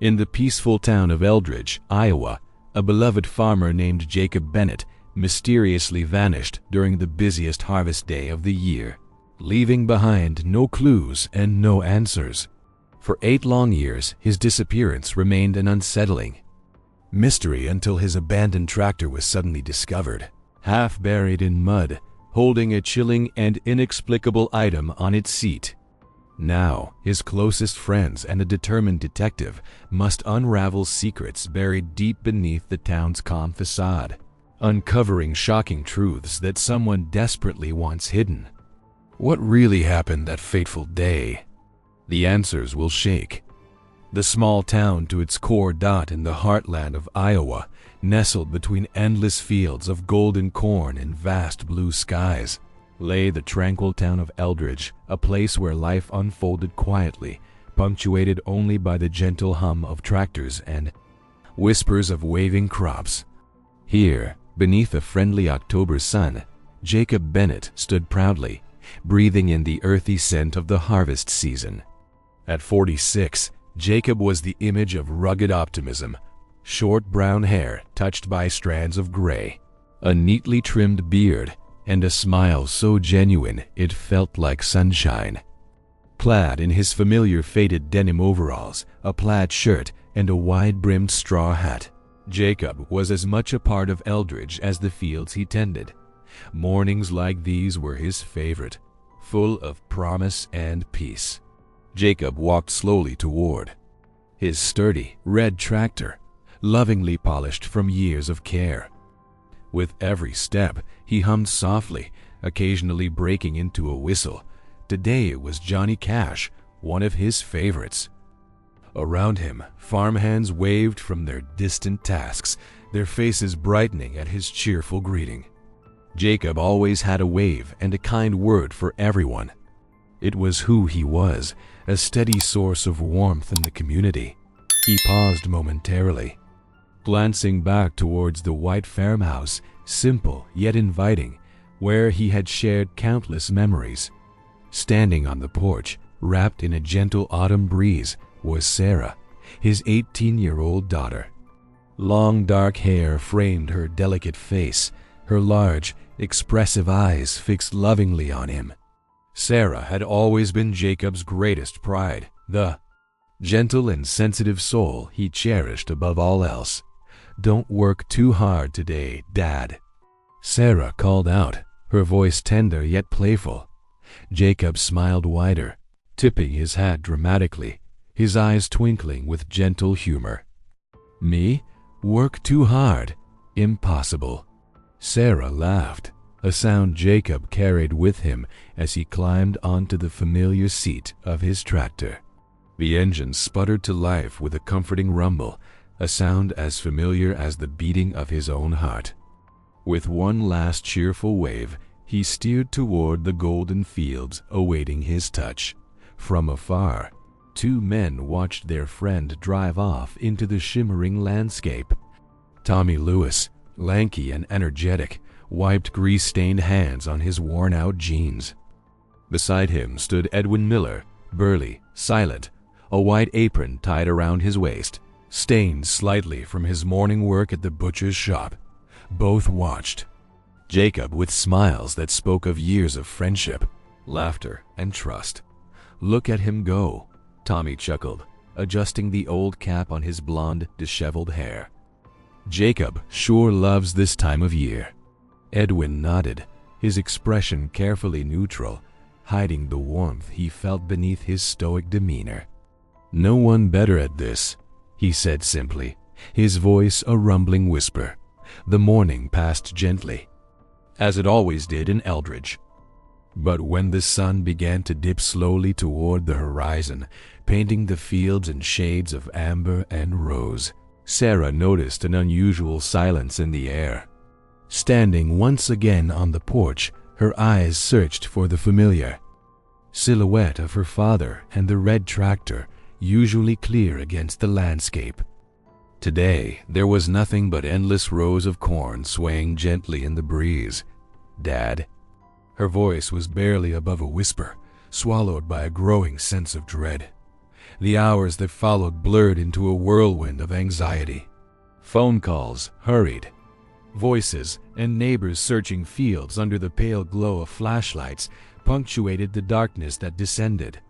In the peaceful town of Eldridge, Iowa, a beloved farmer named Jacob Bennett mysteriously vanished during the busiest harvest day of the year, leaving behind no clues and no answers. For 8 long years, his disappearance remained an unsettling mystery until his abandoned tractor was suddenly discovered, half buried in mud, holding a chilling and inexplicable item on its seat. Now, his closest friends and a determined detective must unravel secrets buried deep beneath the town's calm facade, uncovering shocking truths that someone desperately wants hidden. What really happened that fateful day? The answers will shake the small town to its core. In the heartland of Iowa, nestled between endless fields of golden corn and vast blue skies, lay the tranquil town of Eldridge, a place where life unfolded quietly, punctuated only by the gentle hum of tractors and whispers of waving crops. Here, beneath a friendly October sun, Jacob Bennett stood proudly, breathing in the earthy scent of the harvest season. At 46, Jacob was the image of rugged optimism: short brown hair touched by strands of gray, a neatly trimmed beard, and a smile so genuine it felt like sunshine. Clad in his familiar faded denim overalls, a plaid shirt, and a wide-brimmed straw hat, Jacob was as much a part of Eldridge as the fields he tended. Mornings like these were his favorite, full of promise and peace. Jacob walked slowly toward his sturdy, red tractor, lovingly polished from years of care. With every step, he hummed softly, occasionally breaking into a whistle. Today it was Johnny Cash, one of his favorites. Around him, farmhands waved from their distant tasks, their faces brightening at his cheerful greeting. Jacob always had a wave and a kind word for everyone. It was who he was, a steady source of warmth in the community. He paused momentarily, glancing back towards the white farmhouse, simple yet inviting, where he had shared countless memories. Standing on the porch, wrapped in a gentle autumn breeze, was Sarah, his 18-year-old daughter. Long dark hair framed her delicate face, her large, expressive eyes fixed lovingly on him. Sarah had always been Jacob's greatest pride, the gentle and sensitive soul he cherished above all else. "Don't work too hard today, Dad," Sarah called out, her voice tender yet playful. Jacob smiled wider, tipping his hat dramatically, his eyes twinkling with gentle humor. "Me? Work too hard? Impossible." Sarah laughed, a sound Jacob carried with him as he climbed onto the familiar seat of his tractor. The engine sputtered to life with a comforting rumble, a sound as familiar as the beating of his own heart. With one last cheerful wave, he steered toward the golden fields awaiting his touch. From afar, 2 men watched their friend drive off into the shimmering landscape. Tommy Lewis, lanky and energetic, wiped grease-stained hands on his worn-out jeans. Beside him stood Edwin Miller, burly, silent, a white apron tied around his waist, stained slightly from his morning work at the butcher's shop. Both watched Jacob with smiles that spoke of years of friendship, laughter, and trust. "Look at him go," Tommy chuckled, adjusting the old cap on his blonde, disheveled hair. "Jacob sure loves this time of year." Edwin nodded, his expression carefully neutral, hiding the warmth he felt beneath his stoic demeanor. "No one better at this," he said simply, his voice a rumbling whisper. The morning passed gently, as it always did in Eldridge. But when the sun began to dip slowly toward the horizon, painting the fields in shades of amber and rose, Sarah noticed an unusual silence in the air. Standing once again on the porch, her eyes searched for the familiar silhouette of her father and the red tractor, usually clear against the landscape. Today, there was nothing but endless rows of corn swaying gently in the breeze. "Dad?" Her voice was barely above a whisper, swallowed by a growing sense of dread. The hours that followed blurred into a whirlwind of anxiety. Phone calls hurried. Voices and neighbors searching fields under the pale glow of flashlights punctuated the darkness that descended.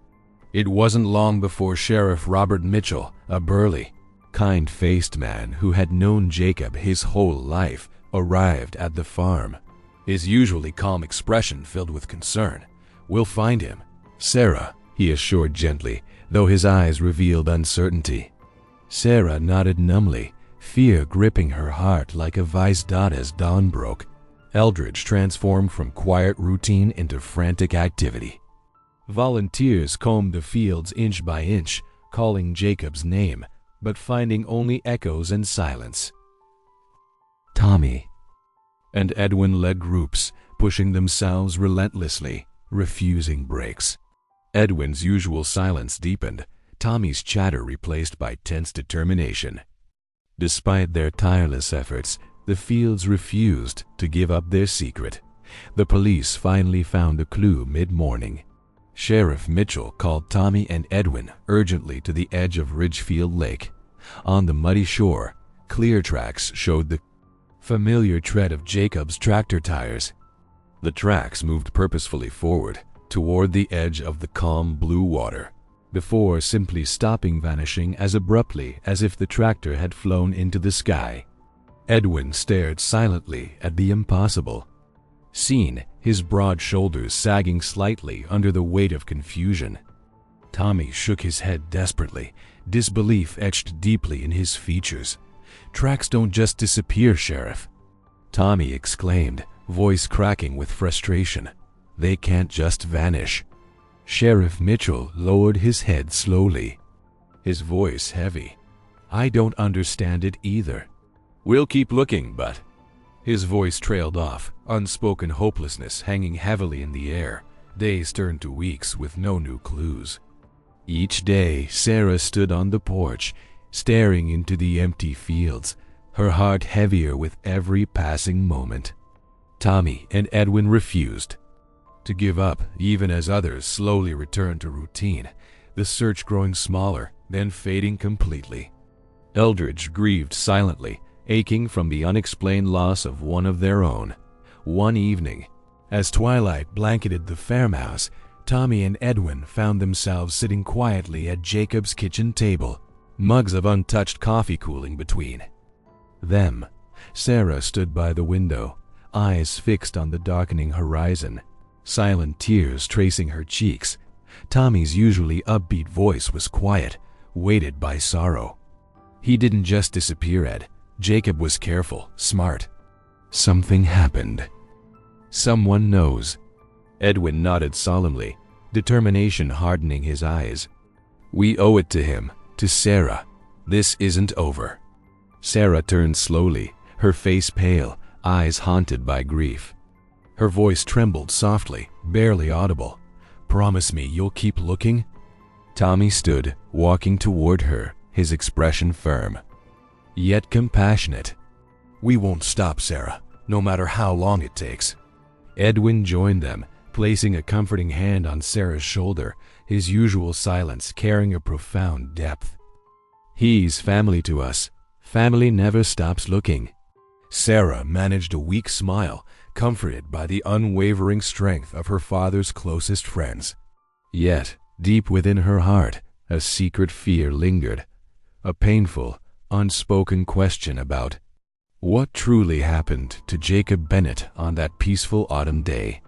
It wasn't long before Sheriff Robert Mitchell, a burly, kind-faced man who had known Jacob his whole life, arrived at the farm. His usually calm expression filled with concern. "We'll find him, Sarah," he assured gently, though his eyes revealed uncertainty. Sarah nodded numbly, fear gripping her heart like a vice dot as dawn broke. Eldridge transformed from quiet routine into frantic activity. Volunteers combed the fields inch by inch, calling Jacob's name, but finding only echoes and silence. Tommy and Edwin led groups, pushing themselves relentlessly, refusing breaks. Edwin's usual silence deepened, Tommy's chatter replaced by tense determination. Despite their tireless efforts, the fields refused to give up their secret. The police finally found a clue mid-morning. Sheriff Mitchell called Tommy and Edwin urgently to the edge of Ridgefield Lake. On the muddy shore, clear tracks showed the familiar tread of Jacob's tractor tires. The tracks moved purposefully forward, toward the edge of the calm blue water, before simply stopping, vanishing as abruptly as if the tractor had flown into the sky. Edwin stared silently at the impossible scene, his broad shoulders sagging slightly under the weight of confusion. Tommy shook his head desperately, disbelief etched deeply in his features. "Tracks don't just disappear, Sheriff," Tommy exclaimed, voice cracking with frustration. "They can't just vanish." Sheriff Mitchell lowered his head slowly, his voice heavy. "I don't understand it either." "We'll keep looking, but—" His voice trailed off, unspoken hopelessness hanging heavily in the air. Days turned to weeks with no new clues. Each day, Sarah stood on the porch, staring into the empty fields, her heart heavier with every passing moment. Tommy and Edwin refused to give up, even as others slowly returned to routine, the search growing smaller, then fading completely. Eldridge grieved silently, aching from the unexplained loss of one of their own. One evening, as twilight blanketed the farmhouse, Tommy and Edwin found themselves sitting quietly at Jacob's kitchen table, mugs of untouched coffee cooling between them. Sarah stood by the window, eyes fixed on the darkening horizon, silent tears tracing her cheeks. Tommy's usually upbeat voice was quiet, weighted by sorrow. "He didn't just disappear, Ed. Jacob was careful, smart. Something happened. Someone knows." Edwin nodded solemnly, determination hardening his eyes. "We owe it to him, to Sarah. This isn't over." Sarah turned slowly, her face pale, eyes haunted by grief. Her voice trembled softly, barely audible. "Promise me you'll keep looking?" Tommy stood, walking toward her, his expression firm, yet compassionate. "We won't stop, Sarah, no matter how long it takes." Edwin joined them, placing a comforting hand on Sarah's shoulder, his usual silence carrying a profound depth. "He's family to us. Family never stops looking." Sarah managed a weak smile, comforted by the unwavering strength of her father's closest friends. Yet, deep within her heart, a secret fear lingered, a painful, unspoken question about what truly happened to Jacob Bennett on that peaceful autumn day.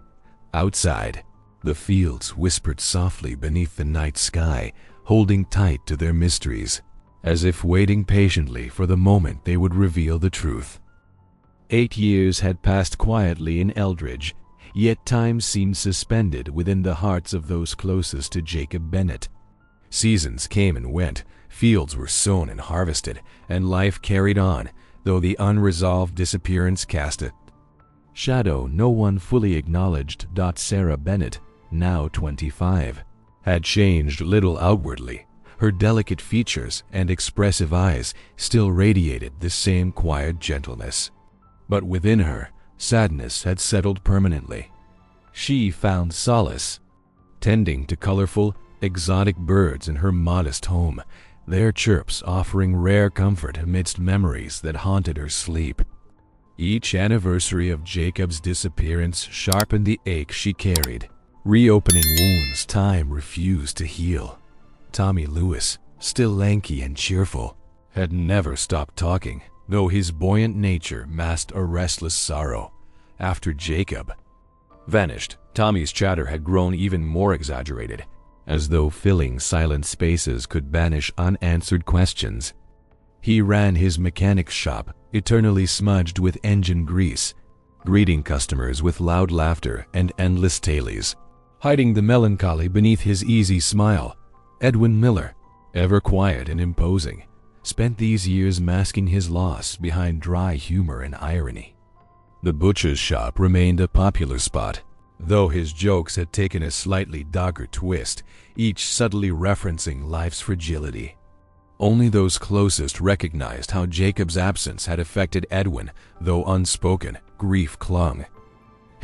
Outside, the fields whispered softly beneath the night sky, holding tight to their mysteries, as if waiting patiently for the moment they would reveal the truth. 8 years had passed quietly in Eldridge, yet time seemed suspended within the hearts of those closest to Jacob Bennett. Seasons came and went, fields were sown and harvested, and life carried on, though the unresolved disappearance cast a shadow no one fully acknowledged. Sarah Bennett, now 25, had changed little outwardly. Her delicate features and expressive eyes still radiated the same quiet gentleness. But within her, sadness had settled permanently. She found solace tending to colorful, exotic birds in her modest home, their chirps offering rare comfort amidst memories that haunted her sleep. Each anniversary of Jacob's disappearance sharpened the ache she carried, reopening wounds time refused to heal. Tommy Lewis, still lanky and cheerful, had never stopped talking, though his buoyant nature masked a restless sorrow. After Jacob vanished, Tommy's chatter had grown even more exaggerated, as though filling silent spaces could banish unanswered questions. He ran his mechanic shop, eternally smudged with engine grease, greeting customers with loud laughter and endless tailies. Hiding the melancholy beneath his easy smile, Edwin Miller, ever quiet and imposing, spent these years masking his loss behind dry humor and irony. The butcher's shop remained a popular spot, though his jokes had taken a slightly darker twist, each subtly referencing life's fragility. Only those closest recognized how Jacob's absence had affected Edwin, though unspoken, grief clung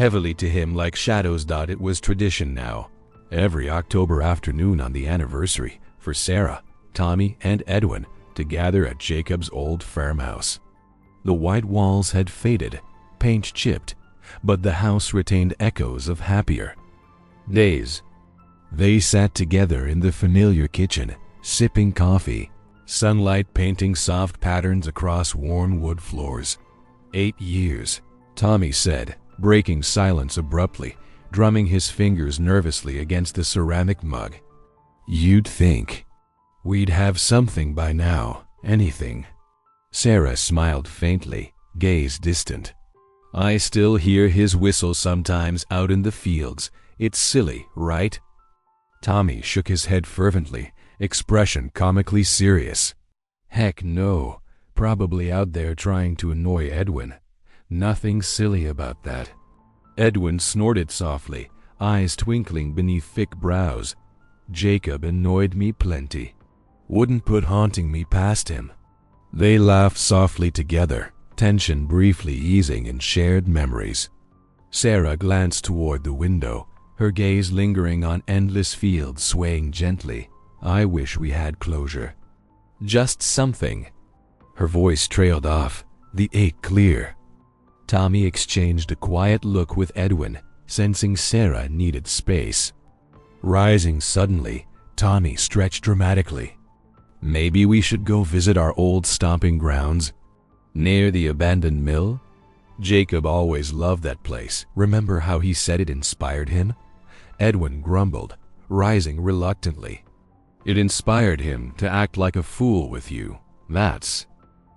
heavily to him like shadows. It was tradition now, every October afternoon on the anniversary, for Sarah, Tommy, and Edwin to gather at Jacob's old farmhouse. The white walls had faded, paint chipped, but the house retained echoes of happier days. They sat together in the familiar kitchen, sipping coffee, sunlight painting soft patterns across worn wood floors. 8 years, Tommy said, breaking silence abruptly, drumming his fingers nervously against the ceramic mug. You'd think we'd have something by now, anything. Sarah smiled faintly, gaze distant. I still hear his whistle sometimes out in the fields. It's silly, right? Tommy shook his head fervently, expression comically serious. Heck no, probably out there trying to annoy Edwin. Nothing silly about that. Edwin snorted softly, eyes twinkling beneath thick brows. Jacob annoyed me plenty. Wouldn't put haunting me past him. They laughed softly together, tension briefly easing in shared memories. Sarah glanced toward the window, her gaze lingering on endless fields swaying gently. I wish we had closure. Just something. Her voice trailed off, the ache clear. Tommy exchanged a quiet look with Edwin, sensing Sarah needed space. Rising suddenly, Tommy stretched dramatically. Maybe we should go visit our old stomping grounds, near the abandoned mill? Jacob always loved that place. Remember how he said it inspired him? Edwin grumbled, rising reluctantly. It inspired him to act like a fool with you. That's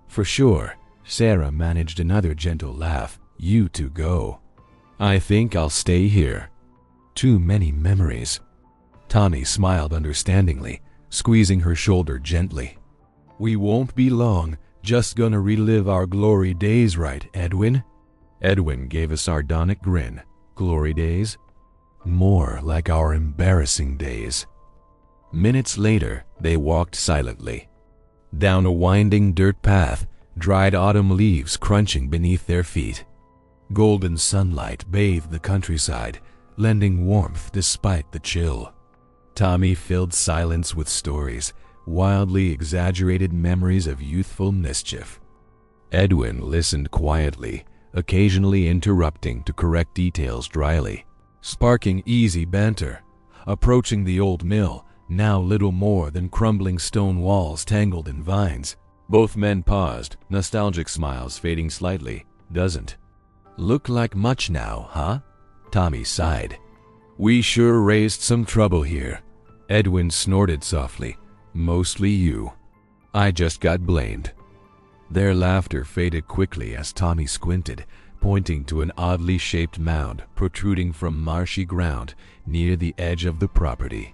for sure. Sarah managed another gentle laugh. You two go. I think I'll stay here. Too many memories. Tommy smiled understandingly, squeezing her shoulder gently. We won't be long, just gonna relive our glory days, right, Edwin? Edwin gave a sardonic grin. Glory days? More like our embarrassing days. Minutes later, they walked silently. Down a winding dirt path, dried autumn leaves crunching beneath their feet. Golden sunlight bathed the countryside, lending warmth despite the chill. Tommy filled silence with stories, wildly exaggerated memories of youthful mischief. Edwin listened quietly, occasionally interrupting to correct details dryly, sparking easy banter. Approaching the old mill, now little more than crumbling stone walls tangled in vines, both men paused, nostalgic smiles fading slightly. Doesn't look like much now, huh? Tommy sighed. We sure raised some trouble here. Edwin snorted softly. Mostly you. I just got blamed. Their laughter faded quickly as Tommy squinted, pointing to an oddly shaped mound protruding from marshy ground near the edge of the property.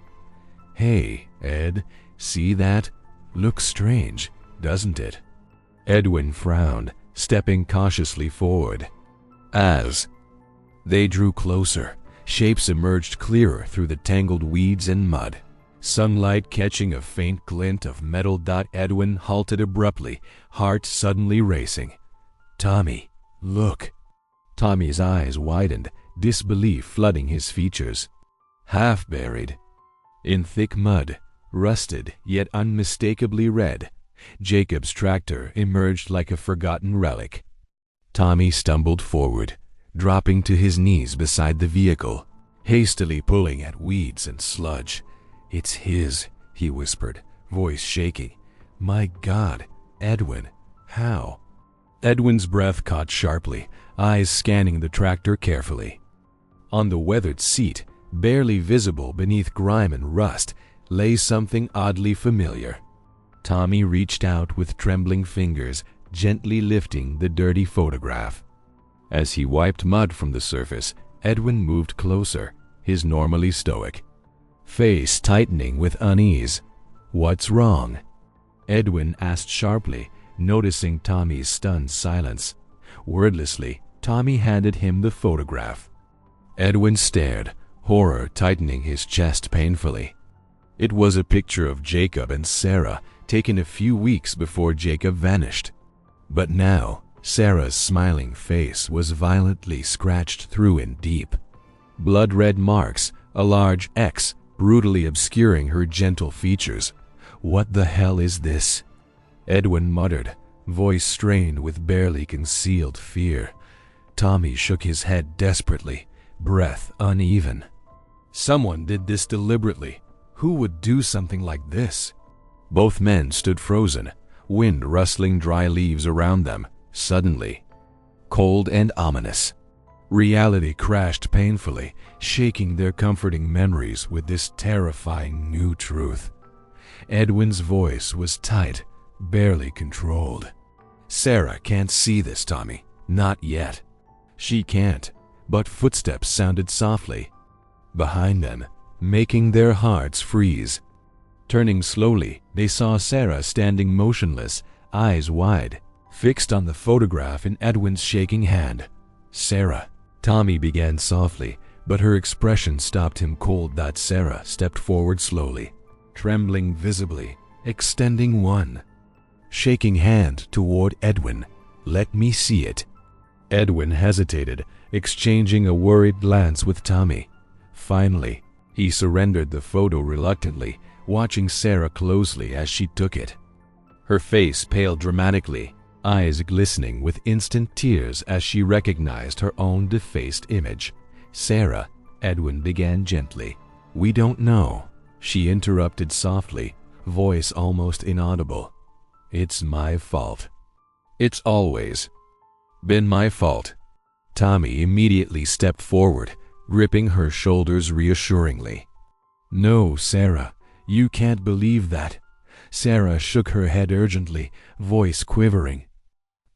Hey, Ed, see that? Looks strange, doesn't it? Edwin frowned, stepping cautiously forward. As they drew closer, shapes emerged clearer through the tangled weeds and mud. Sunlight catching a faint glint of metal. Edwin halted abruptly, heart suddenly racing. Tommy, look. Tommy's eyes widened, disbelief flooding his features. Half buried. In thick mud, rusted yet unmistakably red, Jacob's tractor emerged like a forgotten relic. Tommy stumbled forward, dropping to his knees beside the vehicle, hastily pulling at weeds and sludge. "It's his," he whispered, voice shaking. "My God, Edwin, how?" Edwin's breath caught sharply, eyes scanning the tractor carefully. On the weathered seat, barely visible beneath grime and rust, lay something oddly familiar. Tommy reached out with trembling fingers, gently lifting the dirty photograph. As he wiped mud from the surface, Edwin moved closer, his normally stoic face tightening with unease. "What's wrong?" Edwin asked sharply, noticing Tommy's stunned silence. Wordlessly, Tommy handed him the photograph. Edwin stared, horror tightening his chest painfully. It was a picture of Jacob and Sarah, taken a few weeks before Jacob vanished. But now, Sarah's smiling face was violently scratched through and deep. Blood-red marks, a large X, brutally obscuring her gentle features. "What the hell is this?" Edwin muttered, voice strained with barely concealed fear. Tommy shook his head desperately, breath uneven. Someone did this deliberately. Who would do something like this? Both men stood frozen, wind rustling dry leaves around them, suddenly. Cold and ominous. Reality crashed painfully, shaking their comforting memories with this terrifying new truth. Edwin's voice was tight, barely controlled. "Sarah can't see this, Tommy. Not yet." She can't, but footsteps sounded softly. Behind them, making their hearts freeze. Turning slowly, they saw Sarah standing motionless, eyes wide, fixed on the photograph in Edwin's shaking hand. "Sarah," Tommy began softly, but her expression stopped him cold. That Sarah stepped forward slowly, trembling visibly, extending one shaking hand toward Edwin. "Let me see it." Edwin hesitated, exchanging a worried glance with Tommy. Finally, he surrendered the photo reluctantly, watching Sarah closely as she took it. Her face paled dramatically, eyes glistening with instant tears as she recognized her own defaced image. "Sarah," Edwin began gently. "We don't know," she interrupted softly, voice almost inaudible. "It's my fault. It's always been my fault." Tommy immediately stepped forward, gripping her shoulders reassuringly. "No, Sarah, you can't believe that." Sarah shook her head urgently, voice quivering.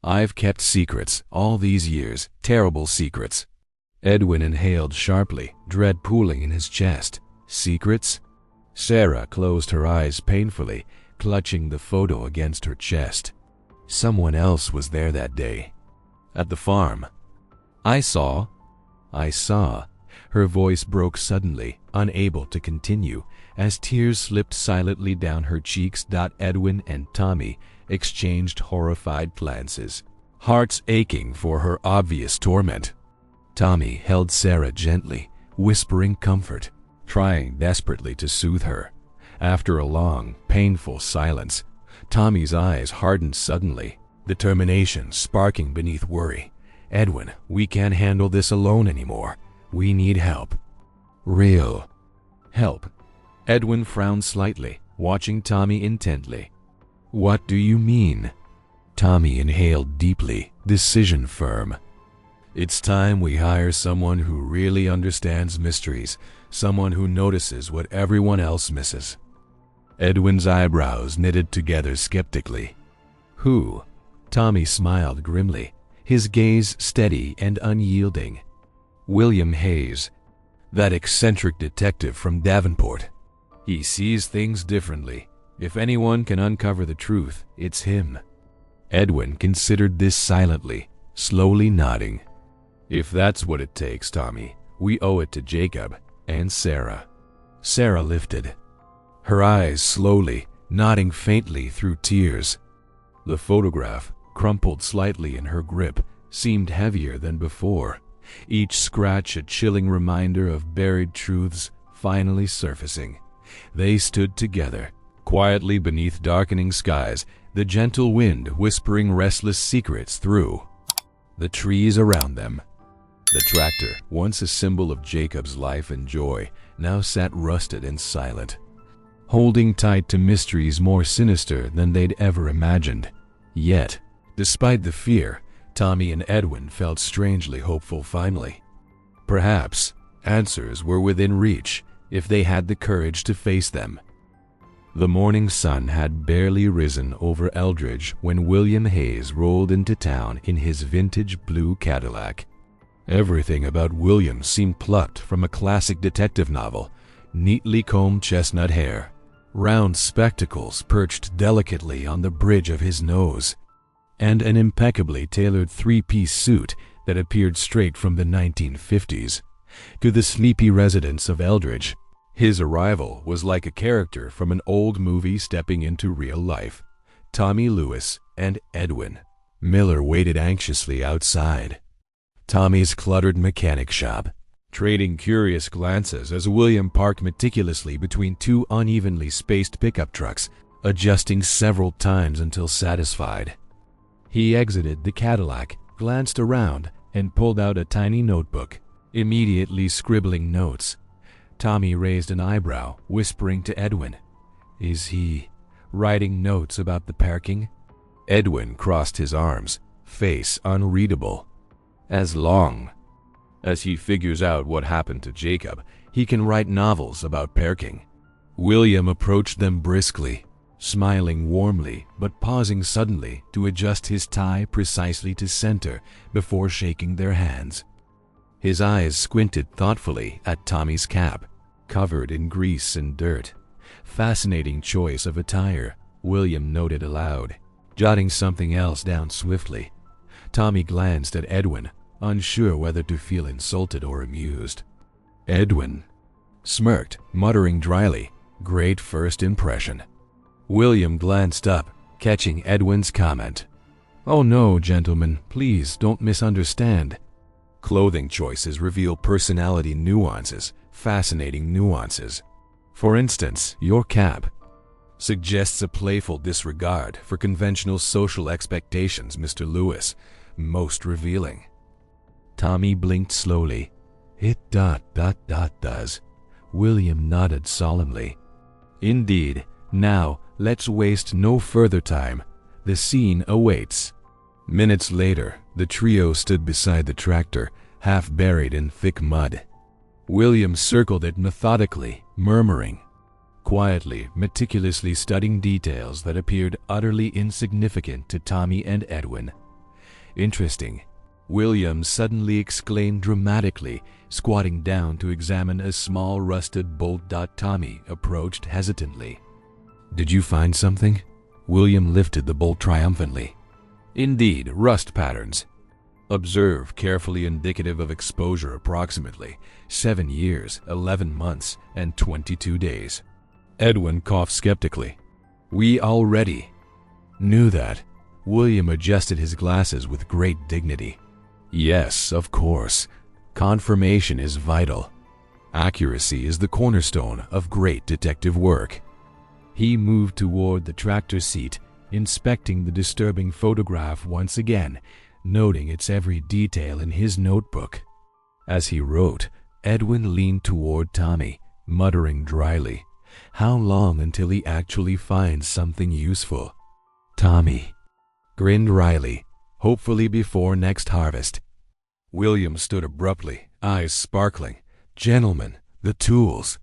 "I've kept secrets all these years, terrible secrets." Edwin inhaled sharply, dread pooling in his chest. "Secrets?" Sarah closed her eyes painfully, clutching the photo against her chest. "Someone else was there that day. At the farm. I saw." Her voice broke suddenly, unable to continue, as tears slipped silently down her cheeks. Edwin and Tommy exchanged horrified glances, hearts aching for her obvious torment. Tommy held Sarah gently, whispering comfort, trying desperately to soothe her. After a long, painful silence, Tommy's eyes hardened suddenly, determination sparking beneath worry. "Edwin, we can't handle this alone anymore. We need help." "Real help?" Edwin frowned slightly, watching Tommy intently. "What do you mean?" Tommy inhaled deeply, decision firm. "It's time we hire someone who really understands mysteries, someone who notices what everyone else misses." Edwin's eyebrows knitted together skeptically. "Who?" Tommy smiled grimly, his gaze steady and unyielding. "William Hayes, that eccentric detective from Davenport. He sees things differently. If anyone can uncover the truth, it's him." Edwin considered this silently, slowly nodding. "If that's what it takes, Tommy, we owe it to Jacob and Sarah." Sarah lifted her eyes slowly, nodding faintly through tears. The photograph, crumpled slightly in her grip, seemed heavier than before, each scratch a chilling reminder of buried truths finally surfacing. They stood together, quietly beneath darkening skies, the gentle wind whispering restless secrets through the trees around them. The tractor, once a symbol of Jacob's life and joy, now sat rusted and silent, holding tight to mysteries more sinister than they'd ever imagined. Yet, despite the fear, Tommy and Edwin felt strangely hopeful finally. Perhaps answers were within reach if they had the courage to face them. The morning sun had barely risen over Eldridge when William Hayes rolled into town in his vintage blue Cadillac. Everything about William seemed plucked from a classic detective novel: neatly combed chestnut hair, round spectacles perched delicately on the bridge of his nose, and an impeccably tailored three-piece suit that appeared straight from the 1950s. To the sleepy residents of Eldridge, his arrival was like a character from an old movie stepping into real life. Tommy Lewis and Edwin Miller waited anxiously outside Tommy's cluttered mechanic shop, trading curious glances as William parked meticulously between two unevenly spaced pickup trucks, adjusting several times until satisfied. He exited the Cadillac, glanced around, and pulled out a tiny notebook, immediately scribbling notes. Tommy raised an eyebrow, whispering to Edwin, "Is he writing notes about the parking?" Edwin crossed his arms, face unreadable. "As long as he figures out what happened to Jacob, he can write novels about parking." William approached them briskly, smiling warmly but pausing suddenly to adjust his tie precisely to center before shaking their hands. His eyes squinted thoughtfully at Tommy's cap, covered in grease and dirt. "Fascinating choice of attire," William noted aloud, jotting something else down swiftly. Tommy glanced at Edwin, unsure whether to feel insulted or amused. Edwin smirked, muttering dryly, "Great first impression." William glanced up, catching Edwin's comment. "Oh no, gentlemen, please don't misunderstand. Clothing choices reveal personality nuances, fascinating nuances. For instance, your cap suggests a playful disregard for conventional social expectations, Mr. Lewis. Most revealing." Tommy blinked slowly. "It does." William nodded solemnly. "Indeed. Now, let's waste no further time. The scene awaits." Minutes later, the trio stood beside the tractor, half buried in thick mud. William circled it methodically, murmuring, quietly, meticulously studying details that appeared utterly insignificant to Tommy and Edwin. "Interesting," William suddenly exclaimed dramatically, squatting down to examine a small rusted bolt. Tommy approached hesitantly. "Did you find something?" William lifted the bolt triumphantly. "Indeed, rust patterns. Observe carefully, indicative of exposure approximately 7 years, 11 months, and 22 days. Edwin coughed skeptically. "We already knew that." William adjusted his glasses with great dignity. "Yes, of course. Confirmation is vital. Accuracy is the cornerstone of great detective work." He moved toward the tractor seat, inspecting the disturbing photograph once again, noting its every detail in his notebook. As he wrote, Edwin leaned toward Tommy, muttering dryly, "How long until he actually finds something useful?" Tommy grinned wryly, "Hopefully before next harvest." William stood abruptly, eyes sparkling. "Gentlemen, the tools.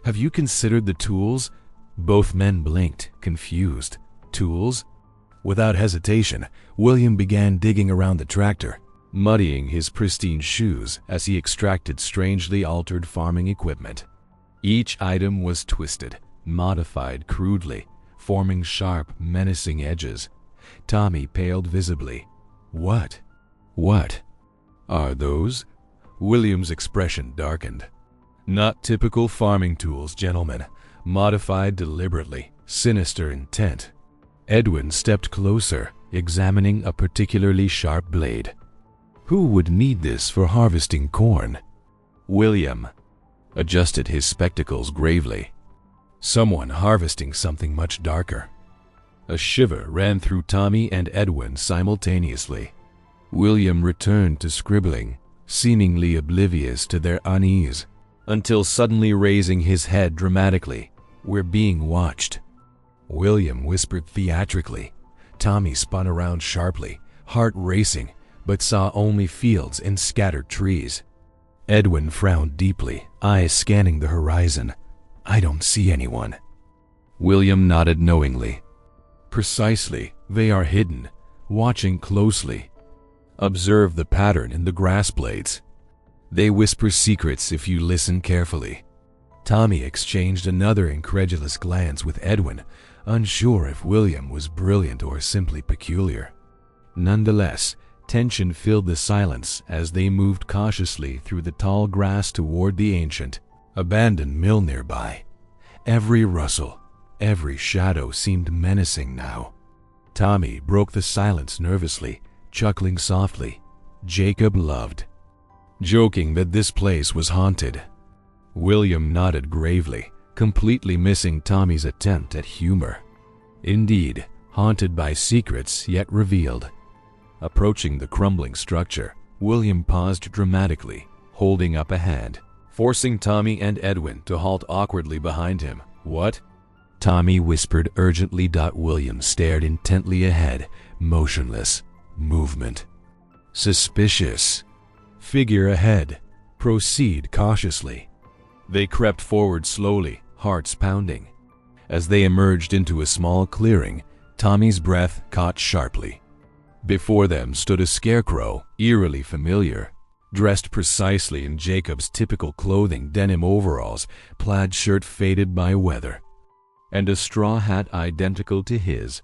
Have you considered the tools?" Both men blinked, confused. "Tools?" Without hesitation, William began digging around the tractor, muddying his pristine shoes as he extracted strangely altered farming equipment. Each item was twisted, modified crudely, forming sharp, menacing edges. Tommy paled visibly. What are those?" William's expression darkened. "Not typical farming tools, gentlemen. Modified deliberately, sinister intent." Edwin stepped closer, examining a particularly sharp blade. "Who would need this for harvesting corn?" William adjusted his spectacles gravely. Someone harvesting something much darker. A shiver ran through Tommy and Edwin simultaneously. William returned to scribbling, seemingly oblivious to their unease, until suddenly raising his head dramatically. "We're being watched," William whispered theatrically. Tommy spun around sharply, heart racing, but saw only fields and scattered trees. Edwin frowned deeply, eyes scanning the horizon. "I don't see anyone." William nodded knowingly. "Precisely, they are hidden, watching closely. Observe the pattern in the grass blades. They whisper secrets if you listen carefully." Tommy exchanged another incredulous glance with Edwin, unsure if William was brilliant or simply peculiar. Nonetheless, tension filled the silence as they moved cautiously through the tall grass toward the ancient, abandoned mill nearby. Every rustle, every shadow seemed menacing now. Tommy broke the silence nervously, chuckling softly. Jacob loved joking that this place was haunted. William nodded gravely, completely missing Tommy's attempt at humor. Indeed, haunted by secrets yet revealed. Approaching the crumbling structure, William paused dramatically, holding up a hand, forcing Tommy and Edwin to halt awkwardly behind him. "What?" Tommy whispered urgently. William stared intently ahead, motionless. Movement. "Suspicious. Figure ahead. Proceed cautiously." They crept forward slowly, hearts pounding. As they emerged into a small clearing, Tommy's breath caught sharply. Before them stood a scarecrow, eerily familiar, dressed precisely in Jacob's typical clothing, denim overalls, plaid shirt faded by weather, and a straw hat identical to his.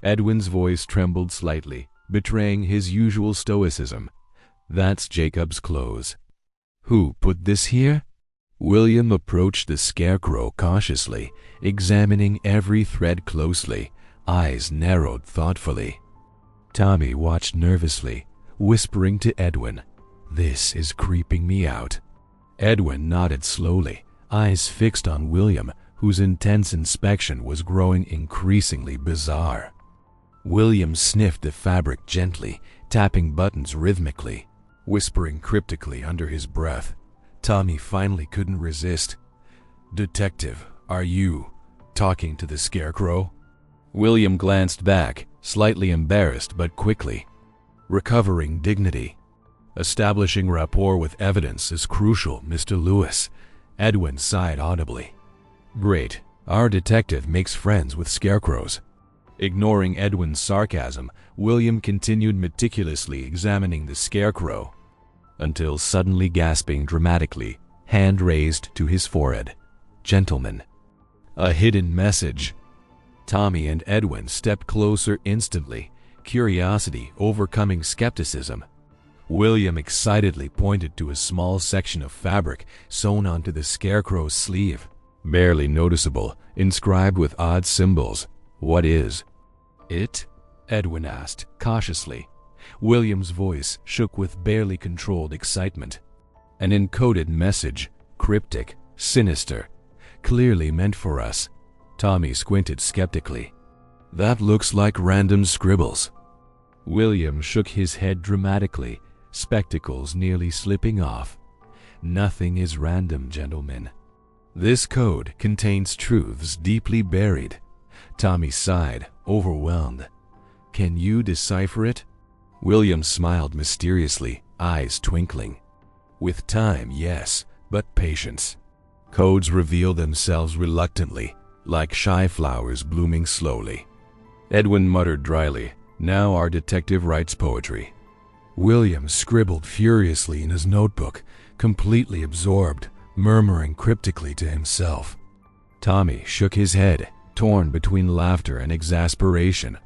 Edwin's voice trembled slightly, betraying his usual stoicism. "That's Jacob's clothes." "Who put this here?" William approached the scarecrow cautiously, examining every thread closely, eyes narrowed thoughtfully. Tommy watched nervously, whispering to Edwin, "This is creeping me out." Edwin nodded slowly, eyes fixed on William, whose intense inspection was growing increasingly bizarre. William sniffed the fabric gently, tapping buttons rhythmically, whispering cryptically under his breath. Tommy finally couldn't resist. "Detective, are you talking to the scarecrow?" William glanced back, slightly embarrassed but quickly. Recovering dignity. "Establishing rapport with evidence is crucial, Mr. Lewis." Edwin sighed audibly. "Great. Our detective makes friends with scarecrows." Ignoring Edwin's sarcasm, William continued meticulously examining the scarecrow, until suddenly gasping dramatically, hand raised to his forehead. "Gentlemen." A hidden message. Tommy and Edwin stepped closer instantly, curiosity overcoming skepticism. William excitedly pointed to a small section of fabric sewn onto the scarecrow's sleeve, barely noticeable, inscribed with odd symbols. "What is it?" Edwin asked, cautiously. William's voice shook with barely controlled excitement. "An encoded message, cryptic, sinister, clearly meant for us." Tommy squinted skeptically. "That looks like random scribbles." William shook his head dramatically, spectacles nearly slipping off. "Nothing is random, gentlemen. This code contains truths deeply buried." Tommy sighed, overwhelmed. "Can you decipher it?" William smiled mysteriously, eyes twinkling. "With time, yes, but patience." Codes reveal themselves reluctantly, like shy flowers blooming slowly. Edwin muttered dryly, "Now our detective writes poetry." William scribbled furiously in his notebook, completely absorbed, murmuring cryptically to himself. Tommy shook his head, torn between laughter and exasperation.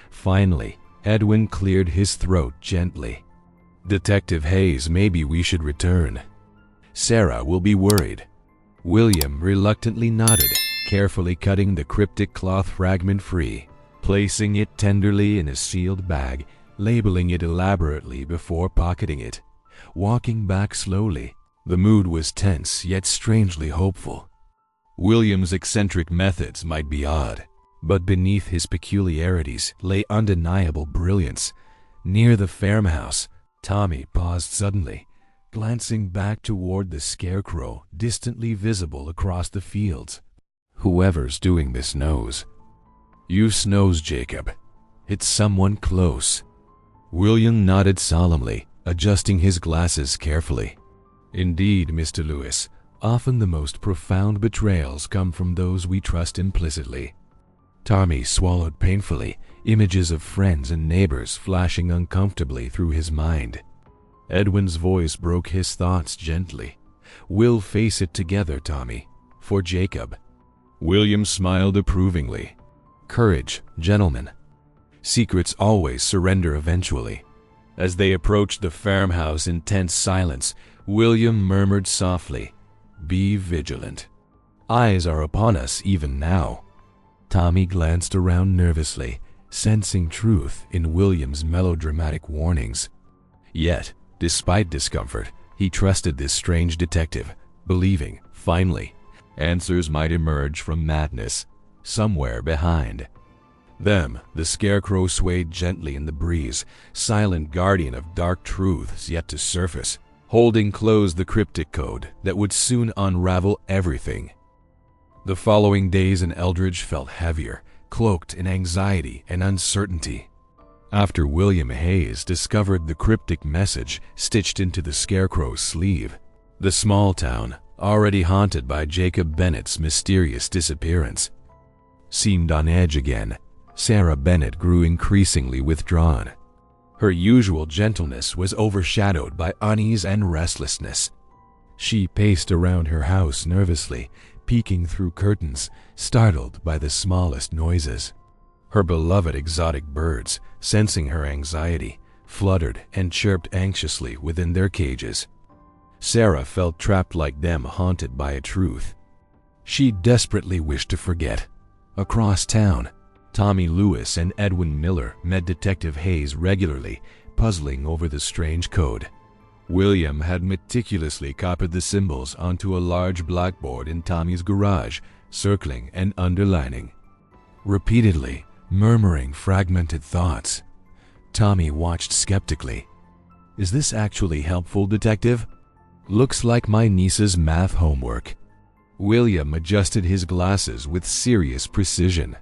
Finally, Edwin cleared his throat gently. "Detective Hayes, maybe we should return. Sarah will be worried." William reluctantly nodded, carefully cutting the cryptic cloth fragment free, placing it tenderly in a sealed bag, labeling it elaborately before pocketing it. Walking back slowly, the mood was tense yet strangely hopeful. William's eccentric methods might be odd, but beneath his peculiarities lay undeniable brilliance. Near the farmhouse, Tommy paused suddenly, glancing back toward the scarecrow distantly visible across the fields. Whoever's doing this knows. Use knows, Jacob. It's someone close. William nodded solemnly, adjusting his glasses carefully. Indeed, Mr. Lewis, often the most profound betrayals come from those we trust implicitly. Tommy swallowed painfully, images of friends and neighbors flashing uncomfortably through his mind. Edwin's voice broke his thoughts gently. We'll face it together, Tommy, for Jacob. William smiled approvingly. Courage, gentlemen. Secrets always surrender eventually. As they approached the farmhouse in tense silence, William murmured softly, "Be vigilant. Eyes are upon us even now." Tommy glanced around nervously, sensing truth in William's melodramatic warnings. Yet, despite discomfort, he trusted this strange detective, believing, finally, answers might emerge from madness, somewhere behind. Them, the scarecrow swayed gently in the breeze, silent guardian of dark truths yet to surface, holding close the cryptic code that would soon unravel everything. The following days in Eldridge felt heavier, cloaked in anxiety and uncertainty. After William Hayes discovered the cryptic message stitched into the scarecrow's sleeve, the small town, already haunted by Jacob Bennett's mysterious disappearance, seemed on edge again. Sarah Bennett grew increasingly withdrawn. Her usual gentleness was overshadowed by unease and restlessness. She paced around her house nervously, peeking through curtains, startled by the smallest noises. Her beloved exotic birds, sensing her anxiety, fluttered and chirped anxiously within their cages. Sarah felt trapped like them, haunted by a truth she desperately wished to forget. Across town, Tommy Lewis and Edwin Miller met Detective Hayes regularly, puzzling over the strange code. William had meticulously copied the symbols onto a large blackboard in Tommy's garage, circling and underlining, repeatedly murmuring fragmented thoughts. Tommy watched skeptically. Is this actually helpful, Detective? Looks like my niece's math homework. William adjusted his glasses with serious precision.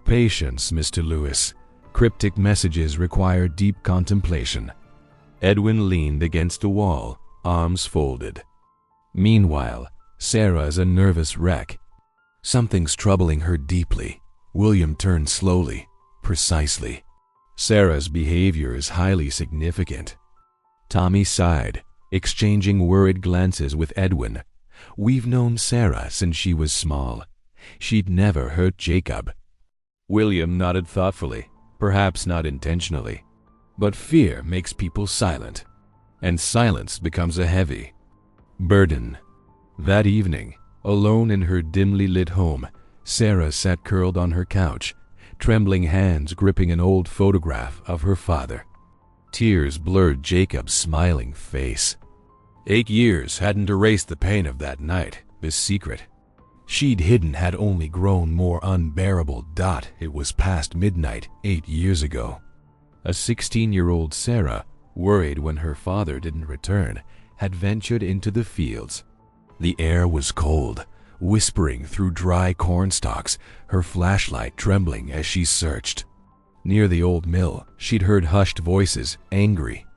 Patience, Mr. Lewis. Cryptic messages require deep contemplation. Edwin leaned against the wall, arms folded. Meanwhile, Sarah is a nervous wreck. Something's troubling her deeply. William turned slowly, precisely. Sarah's behavior is highly significant. Tommy sighed, exchanging worried glances with Edwin. We've known Sarah since she was small. She'd never hurt Jacob. William nodded thoughtfully, perhaps not intentionally. But fear makes people silent, and silence becomes a heavy burden. That evening, alone in her dimly lit home, Sarah sat curled on her couch, trembling hands gripping an old photograph of her father. Tears blurred Jacob's smiling face. 8 years hadn't erased the pain of that night, this secret she'd hidden had only grown more unbearable. It was past midnight 8 years ago. A 16-year-old Sarah, worried when her father didn't return, had ventured into the fields. The air was cold, whispering through dry corn stalks, her flashlight trembling as she searched. Near the old mill, she'd heard hushed voices, angry.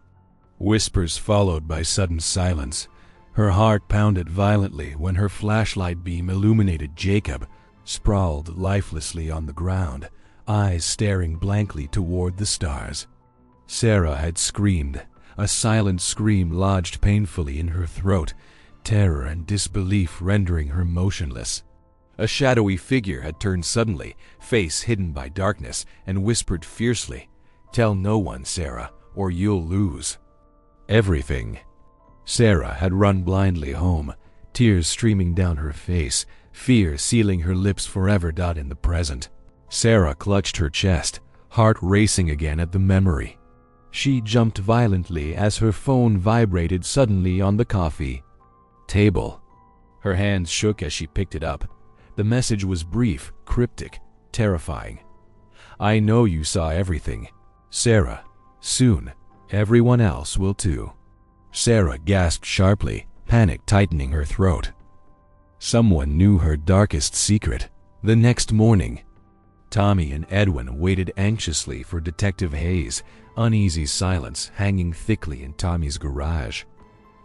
Whispers followed by sudden silence. Her heart pounded violently when her flashlight beam illuminated Jacob, sprawled lifelessly on the ground, eyes staring blankly toward the stars. Sarah had screamed, a silent scream lodged painfully in her throat, terror and disbelief rendering her motionless. A shadowy figure had turned suddenly, face hidden by darkness, and whispered fiercely, "Tell no one, Sarah, or you'll lose everything." Sarah had run blindly home, tears streaming down her face, fear sealing her lips forever. In the present, Sarah clutched her chest, heart racing again at the memory. She jumped violently as her phone vibrated suddenly on the coffee table. Her hands shook as she picked it up. The message was brief, cryptic, terrifying. "I know you saw everything, Sarah. Soon, everyone else will too." Sarah gasped sharply, panic tightening her throat. Someone knew her darkest secret. The next morning, Tommy and Edwin waited anxiously for Detective Hayes, uneasy silence hanging thickly in Tommy's garage.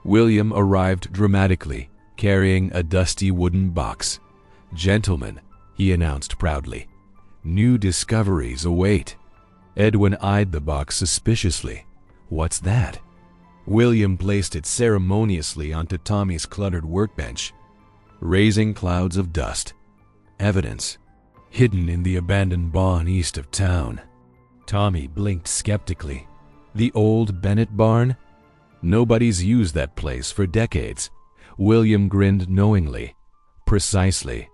William arrived dramatically, carrying a dusty wooden box. "Gentlemen," he announced proudly, "new discoveries await." Edwin eyed the box suspiciously. "What's that?" William placed it ceremoniously onto Tommy's cluttered workbench. "Raising clouds of dust. Evidence. Hidden in the abandoned barn east of town." Tommy blinked skeptically. "The old Bennett barn? Nobody's used that place for decades." William grinned knowingly. "Precisely.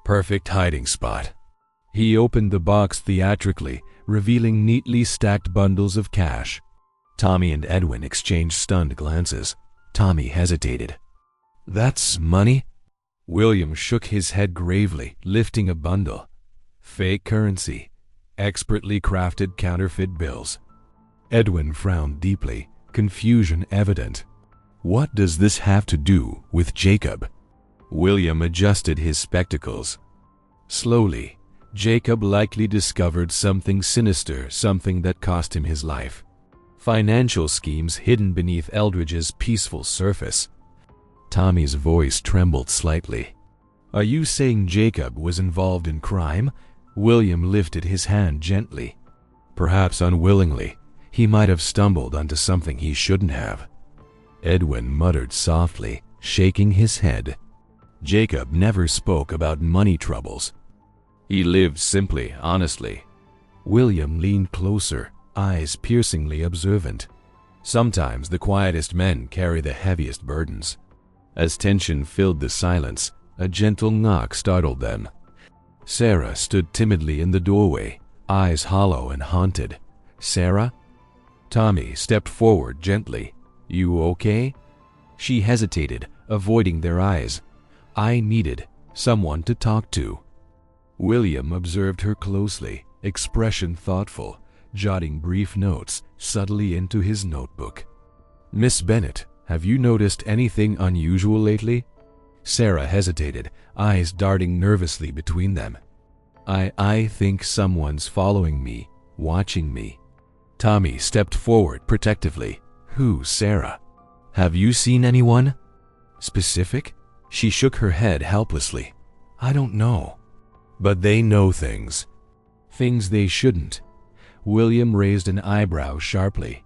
Perfect hiding spot." He opened the box theatrically, revealing neatly stacked bundles of cash. Tommy and Edwin exchanged stunned glances. Tommy hesitated. "That's money?" William shook his head gravely, lifting a bundle. "Fake currency. Expertly crafted counterfeit bills." Edwin frowned deeply, confusion evident. "What does this have to do with Jacob?" William adjusted his spectacles. Slowly, Jacob likely discovered something sinister, something that cost him his life. Financial schemes hidden beneath Eldridge's peaceful surface. Tommy's voice trembled slightly. "Are you saying Jacob was involved in crime?" William lifted his hand gently. "Perhaps unwillingly, he might have stumbled onto something he shouldn't have." Edwin muttered softly, shaking his head. "Jacob never spoke about money troubles. He lived simply, honestly." William leaned closer, eyes piercingly observant. Sometimes the quietest men carry the heaviest burdens. As tension filled the silence, a gentle knock startled them. Sarah stood timidly in the doorway, eyes hollow and haunted. "Sarah?" Tommy stepped forward gently. "You okay?" She hesitated, avoiding their eyes. "I needed someone to talk to." William observed her closely, expression thoughtful, jotting brief notes subtly into his notebook. "Miss Bennett, have you noticed anything unusual lately?" Sarah hesitated, eyes darting nervously between them. I think someone's following me, watching me." Tommy stepped forward protectively. "Who, Sarah? Have you seen anyone specific?" She shook her head helplessly. "I don't know." "But they know things." "Things they shouldn't." William raised an eyebrow sharply.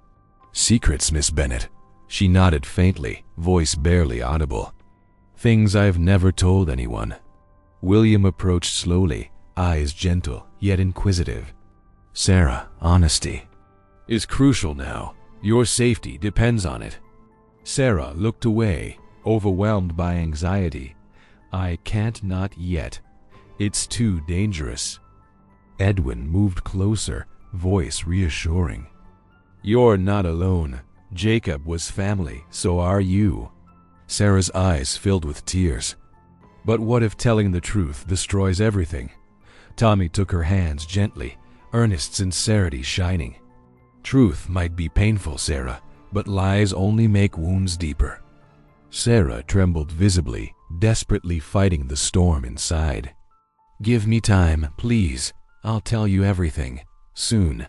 "Secrets, Miss Bennett." She nodded faintly, voice barely audible. "Things I've never told anyone." William approached slowly, eyes gentle yet inquisitive. "Sarah, honesty is crucial now. Your safety depends on it." Sarah looked away, overwhelmed by anxiety. "I can't, not yet. It's too dangerous." Edwin moved closer, voice reassuring. "You're not alone. Jacob was family, so are you." Sarah's eyes filled with tears. "But what if telling the truth destroys everything?" Tommy took her hands gently, earnest sincerity shining. "Truth might be painful, Sarah, but lies only make wounds deeper." Sarah trembled visibly, desperately fighting the storm inside. "Give me time, please. I'll tell you everything, soon."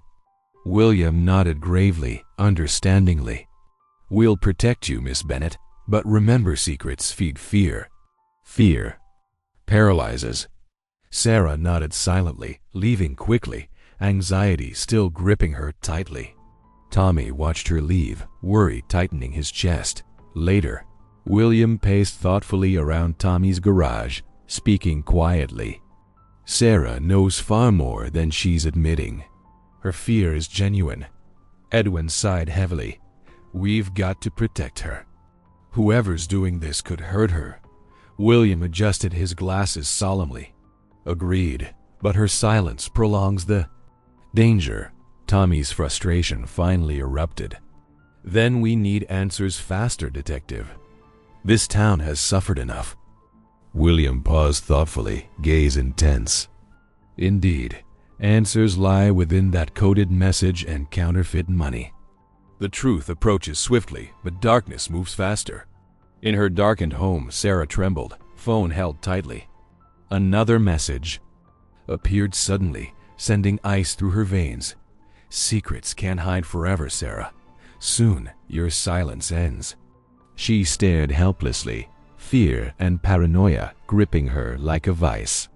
William nodded gravely, understandingly. "We'll protect you, Miss Bennett, but remember, secrets feed fear. Fear paralyzes." Sarah nodded silently, leaving quickly, anxiety still gripping her tightly. Tommy watched her leave, worry tightening his chest. Later, William paced thoughtfully around Tommy's garage, speaking quietly. "Sarah knows far more than she's admitting. Her fear is genuine." Edwin sighed heavily. "We've got to protect her. Whoever's doing this could hurt her." William adjusted his glasses solemnly. "Agreed, but her silence prolongs the danger." Tommy's frustration finally erupted. "Then we need answers faster, Detective. This town has suffered enough." William paused thoughtfully, gaze intense. Indeed, answers lie within that coded message and counterfeit money. The truth approaches swiftly, but darkness moves faster. In her darkened home, Sarah trembled, phone held tightly. Another message appeared suddenly, sending ice through her veins. Secrets can't hide forever, Sarah. Soon, your silence ends. She stared helplessly, fear and paranoia gripping her like a vice.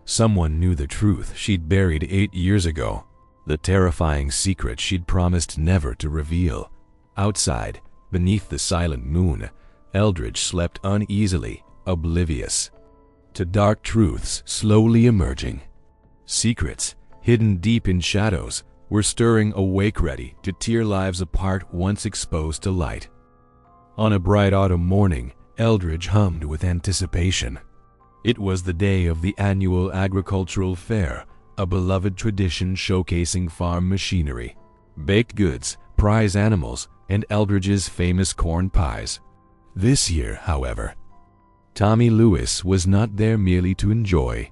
Someone knew the truth she'd buried 8 years ago, the terrifying secret she'd promised never to reveal. Outside, beneath the silent moon, Eldridge slept uneasily, oblivious to dark truths slowly emerging. Secrets, hidden deep in shadows, were stirring awake, ready to tear lives apart once exposed to light. On a bright autumn morning, Eldridge hummed with anticipation. It was the day of the annual agricultural fair, a beloved tradition showcasing farm machinery, baked goods, prize animals, and Eldridge's famous corn pies. This year, however, Tommy Lewis was not there merely to enjoy.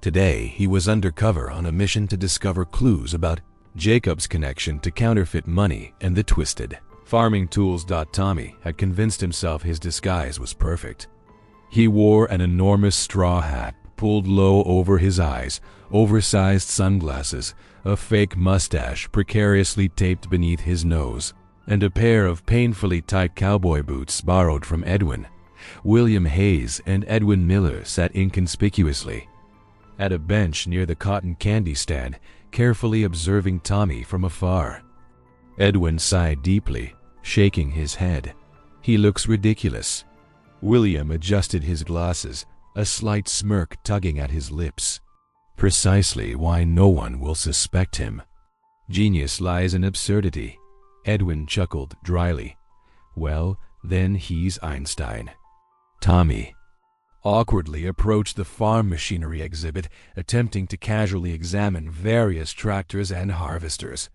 Today, he was undercover on a mission to discover clues about Jacob's connection to counterfeit money and the twisted farming tools. Tommy had convinced himself his disguise was perfect. He wore an enormous straw hat pulled low over his eyes, oversized sunglasses, a fake mustache precariously taped beneath his nose, and a pair of painfully tight cowboy boots borrowed from Edwin. William Hayes and Edwin Miller sat inconspicuously at a bench near the cotton candy stand, carefully observing Tommy from afar. Edwin sighed deeply, shaking his head. He looks ridiculous. William adjusted his glasses, a slight smirk tugging at his lips. Precisely why no one will suspect him. Genius lies in absurdity. Edwin chuckled dryly. Well, then he's Einstein. Tommy awkwardly approached the farm machinery exhibit, attempting to casually examine various tractors and harvesters.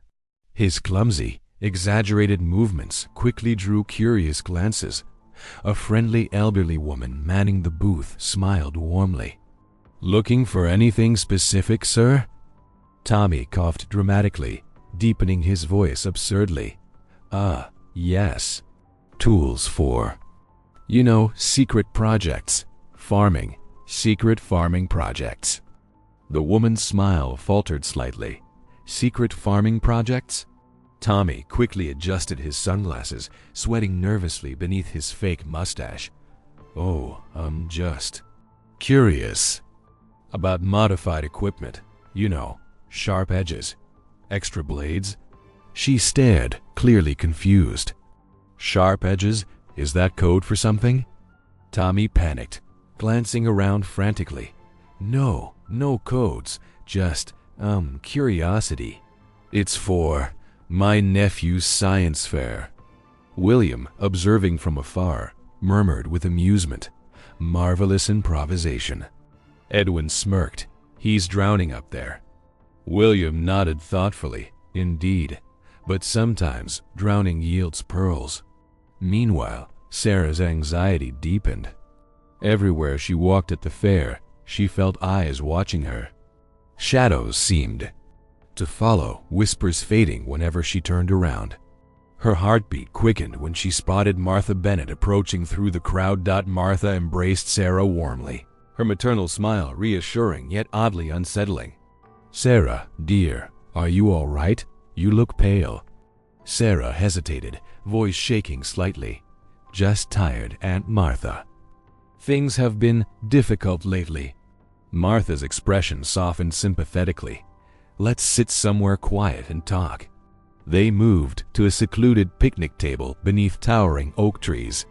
His clumsy, exaggerated movements quickly drew curious glances. A friendly elderly woman manning the booth smiled warmly. "Looking for anything specific, sir?" Tommy coughed dramatically, deepening his voice absurdly. Yes. Tools for, secret projects. Farming. Secret farming projects." The woman's smile faltered slightly. Secret farming projects? Tommy quickly adjusted his sunglasses, sweating nervously beneath his fake mustache. "Oh, I'm just curious about modified equipment. Sharp edges, extra blades." She stared, clearly confused. "Sharp edges? Is that code for something?" Tommy panicked, glancing around frantically. No codes, just, curiosity. "It's for my nephew's science fair." William, observing from afar, murmured with amusement. "Marvelous improvisation." Edwin smirked. "He's drowning up there." William nodded thoughtfully. "Indeed, but sometimes drowning yields pearls." Meanwhile, Sarah's anxiety deepened. Everywhere she walked at the fair, she felt eyes watching her. Shadows seemed to follow, whispers fading whenever she turned around. Her heartbeat quickened when she spotted Martha Bennett approaching through the crowd. Martha embraced Sarah warmly, her maternal smile reassuring yet oddly unsettling. "Sarah, dear, are you all right? You look pale." Sarah hesitated, voice shaking slightly. "Just tired, Aunt Martha. Things have been difficult lately." Martha's expression softened sympathetically. "Let's sit somewhere quiet and talk." They moved to a secluded picnic table beneath towering oak trees.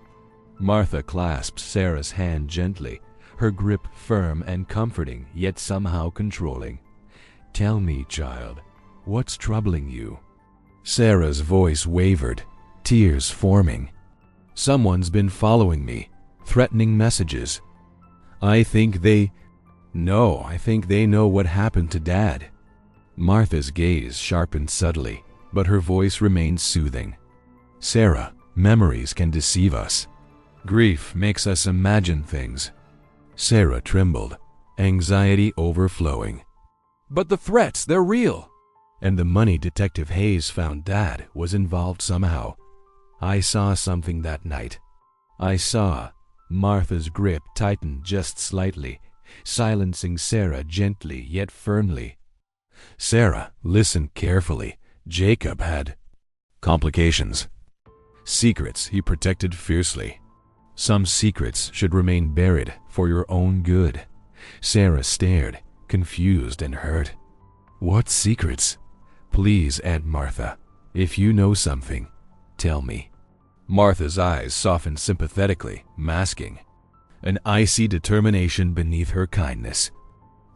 Martha clasped Sarah's hand gently, her grip firm and comforting, yet somehow controlling. "Tell me, child, what's troubling you?" Sarah's voice wavered, tears forming. "Someone's been following me, threatening messages. I think they know what happened to Dad." Martha's gaze sharpened subtly, but her voice remained soothing. "Sarah, memories can deceive us. Grief makes us imagine things. Sarah trembled, anxiety overflowing. "But the threats, they're real." "And the money Detective Hayes found Dad was involved somehow. I saw something that night. I saw." Martha's grip tightened just slightly, silencing Sarah gently yet firmly. "Sarah, listen carefully. Jacob had complications. Secrets he protected fiercely. Some secrets should remain buried for your own good." Sarah stared, confused and hurt. "What secrets? Please, Aunt Martha, if you know something, tell me." Martha's eyes softened sympathetically, masking an icy determination beneath her kindness.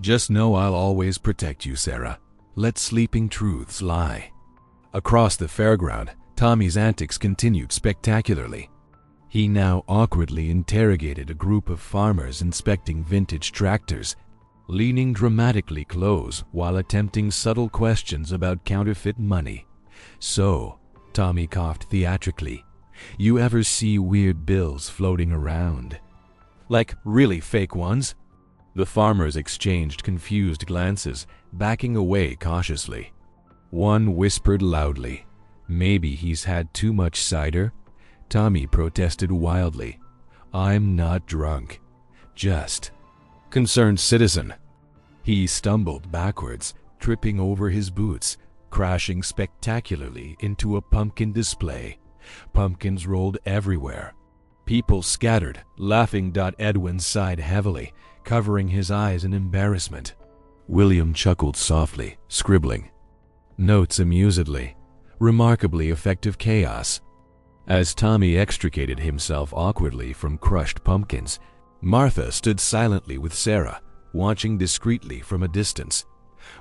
"Just know I'll always protect you, Sarah. Let sleeping truths lie." Across the fairground, Tommy's antics continued spectacularly. He now awkwardly interrogated a group of farmers inspecting vintage tractors, leaning dramatically close while attempting subtle questions about counterfeit money. "So," Tommy coughed theatrically, "you ever see weird bills floating around? Like really fake ones?" The farmers exchanged confused glances, backing away cautiously. One whispered loudly, "Maybe he's had too much cider." Tommy protested wildly, "I'm not drunk. Just concerned citizen." He stumbled backwards, tripping over his boots, crashing spectacularly into a pumpkin display. Pumpkins rolled everywhere. People scattered, laughing. Edwin sighed heavily, covering his eyes in embarrassment. William chuckled softly, scribbling notes amusedly. Remarkably effective chaos. As Tommy extricated himself awkwardly from crushed pumpkins, Martha stood silently with Sarah, watching discreetly from a distance.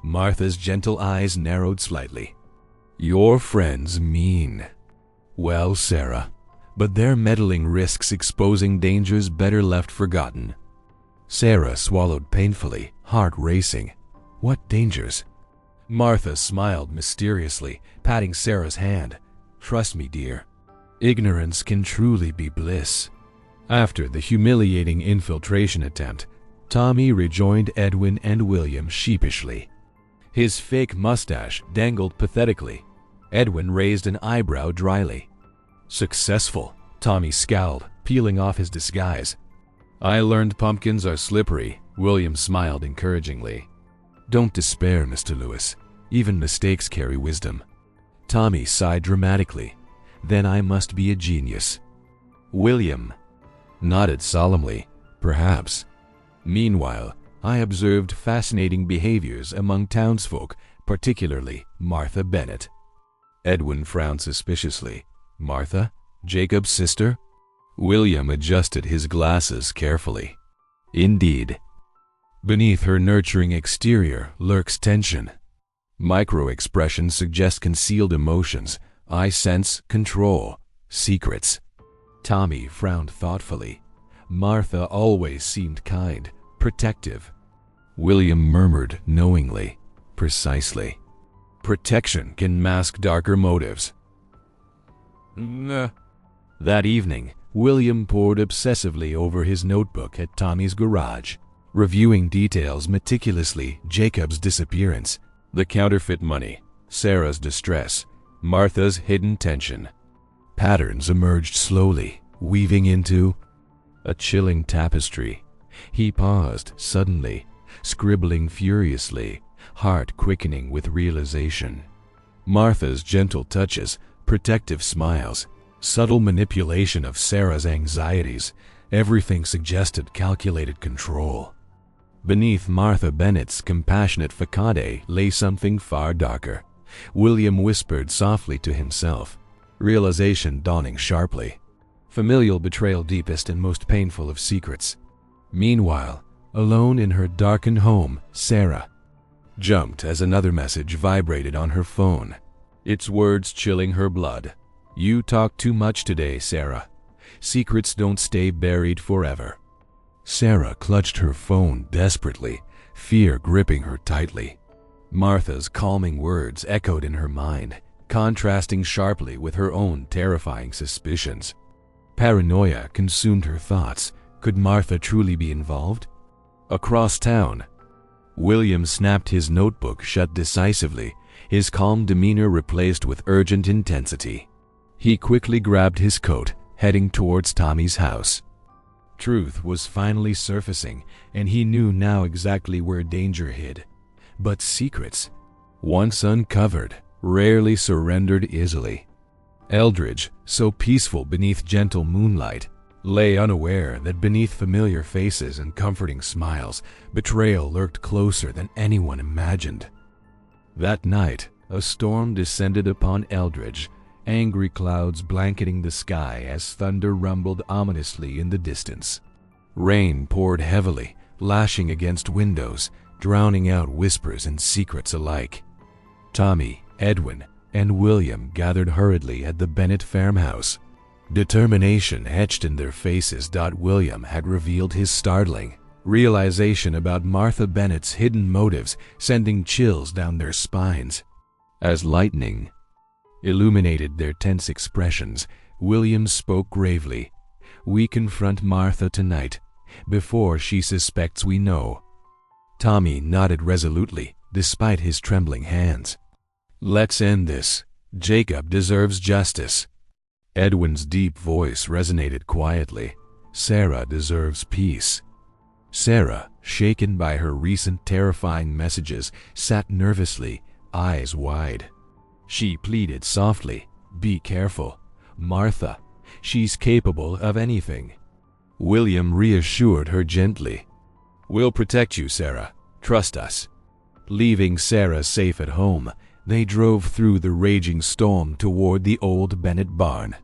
Martha's gentle eyes narrowed slightly. "Your friends mean well, Sarah, but their meddling risks exposing dangers better left forgotten." Sarah swallowed painfully, heart racing. "What dangers?" Martha smiled mysteriously, patting Sarah's hand. "Trust me, dear. Ignorance can truly be bliss." After the humiliating infiltration attempt, Tommy rejoined Edwin and William sheepishly. His fake mustache dangled pathetically. Edwin raised an eyebrow dryly. "Successful," Tommy scowled, peeling off his disguise. "I learned pumpkins are slippery," William smiled encouragingly. "Don't despair, Mr. Lewis. Even mistakes carry wisdom." Tommy sighed dramatically. "Then I must be a genius." William nodded solemnly. "Perhaps." Meanwhile, I observed fascinating behaviors among townsfolk, particularly Martha Bennett. Edwin frowned suspiciously. "Martha? Jacob's sister?" William adjusted his glasses carefully. "Indeed. Beneath her nurturing exterior lurks tension. Micro-expressions suggest concealed emotions. I sense control, secrets." Tommy frowned thoughtfully. Martha always seemed kind, protective. William murmured knowingly, "Precisely. Protection can mask darker motives." That evening, William pored obsessively over his notebook at Tommy's garage, reviewing details meticulously: Jacob's disappearance, the counterfeit money, Sarah's distress, Martha's hidden tension. Patterns emerged slowly, weaving into a chilling tapestry. He paused suddenly, scribbling furiously, heart quickening with realization. Martha's gentle touches, protective smiles, subtle manipulation of Sarah's anxieties, everything suggested calculated control. Beneath Martha Bennett's compassionate facade lay something far darker. William whispered softly to himself, realization dawning sharply. Familial betrayal, deepest and most painful of secrets. Meanwhile, alone in her darkened home, Sarah jumped as another message vibrated on her phone, its words chilling her blood. "You talk too much today, Sarah. Secrets don't stay buried forever." Sarah clutched her phone desperately, fear gripping her tightly. Martha's calming words echoed in her mind, contrasting sharply with her own terrifying suspicions. Paranoia consumed her thoughts, Could Martha truly be involved? Across town, William snapped his notebook shut decisively, his calm demeanor replaced with urgent intensity. He quickly grabbed his coat, heading towards Tommy's house. Truth was finally surfacing, and he knew now exactly where danger hid. But secrets, once uncovered, rarely surrendered easily. Eldridge, so peaceful beneath gentle moonlight, lay unaware that beneath familiar faces and comforting smiles, betrayal lurked closer than anyone imagined. That night, a storm descended upon Eldridge, angry clouds blanketing the sky as thunder rumbled ominously in the distance. Rain poured heavily, lashing against windows, drowning out whispers and secrets alike. Tommy, Edwin, and William gathered hurriedly at the Bennett farmhouse. Determination etched in their faces. William had revealed his startling realization about Martha Bennett's hidden motives, sending chills down their spines. As lightning illuminated their tense expressions, William spoke gravely. "We confront Martha tonight, before she suspects we know." Tommy nodded resolutely, despite his trembling hands. "Let's end this. Jacob deserves justice." Edwin's deep voice resonated quietly. "Sarah deserves peace." Sarah, shaken by her recent terrifying messages, sat nervously, eyes wide. She pleaded softly, "Be careful. Martha, she's capable of anything." William reassured her gently. "We'll protect you, Sarah. Trust us." Leaving Sarah safe at home, they drove through the raging storm toward the old Bennett barn.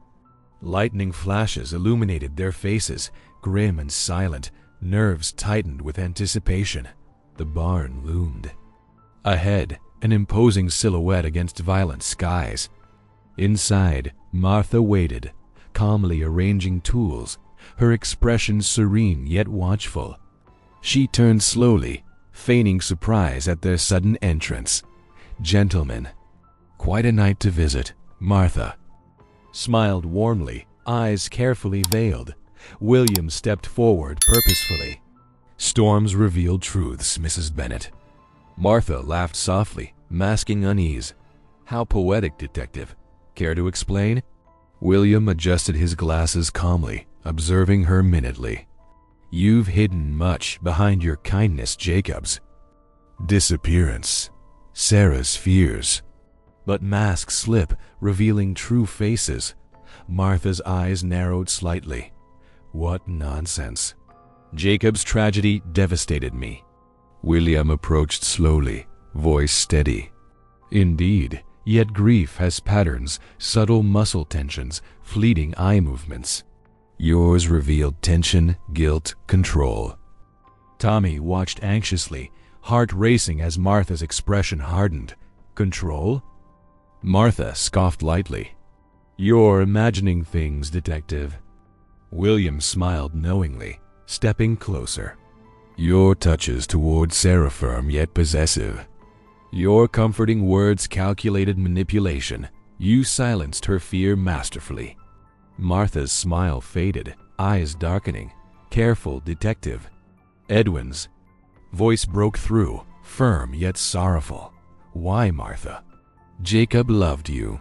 Lightning flashes illuminated their faces, grim and silent, nerves tightened with anticipation. The barn loomed. Ahead, an imposing silhouette against violent skies. Inside, Martha waited, calmly arranging tools, her expression serene yet watchful. She turned slowly, feigning surprise at their sudden entrance. "Gentlemen, quite a night to visit," Martha smiled warmly, eyes carefully veiled. William stepped forward purposefully. "Storms reveal truths, Mrs. Bennett." Martha laughed softly, masking unease. "How poetic, Detective. Care to explain?" William adjusted his glasses calmly, observing her minutely. "You've hidden much behind your kindness, Jacobs. Disappearance, Sarah's fears. But masks slip, revealing true faces." Martha's eyes narrowed slightly. "What nonsense. Jacob's tragedy devastated me." William approached slowly, voice steady. "Indeed, yet grief has patterns, subtle muscle tensions, fleeting eye movements. Yours revealed tension, guilt, control." Tommy watched anxiously, heart racing as Martha's expression hardened. "Control?" Martha scoffed lightly. "You're imagining things, Detective." William smiled knowingly, stepping closer. "Your touches toward Sarah firm yet possessive. Your comforting words calculated manipulation. You silenced her fear masterfully." Martha's smile faded, eyes darkening. "Careful, Detective." Edwin's voice broke through, firm yet sorrowful. "Why, Martha?" "Jacob loved you."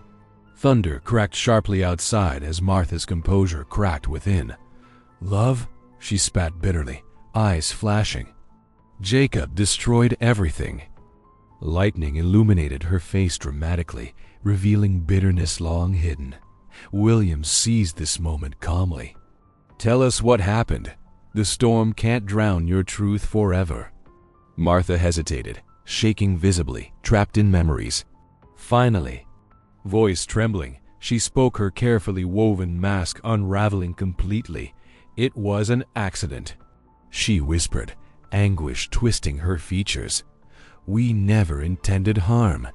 Thunder cracked sharply outside as Martha's composure cracked within. "Love?" she spat bitterly, eyes flashing. "Jacob destroyed everything." Lightning illuminated her face dramatically, revealing bitterness long hidden. William seized this moment calmly. "Tell us what happened. The storm can't drown your truth forever." Martha hesitated, shaking visibly, trapped in memories. Finally, voice trembling, she spoke, her carefully woven mask unraveling completely. "It was an accident," she whispered, anguish twisting her features. "We never intended harm."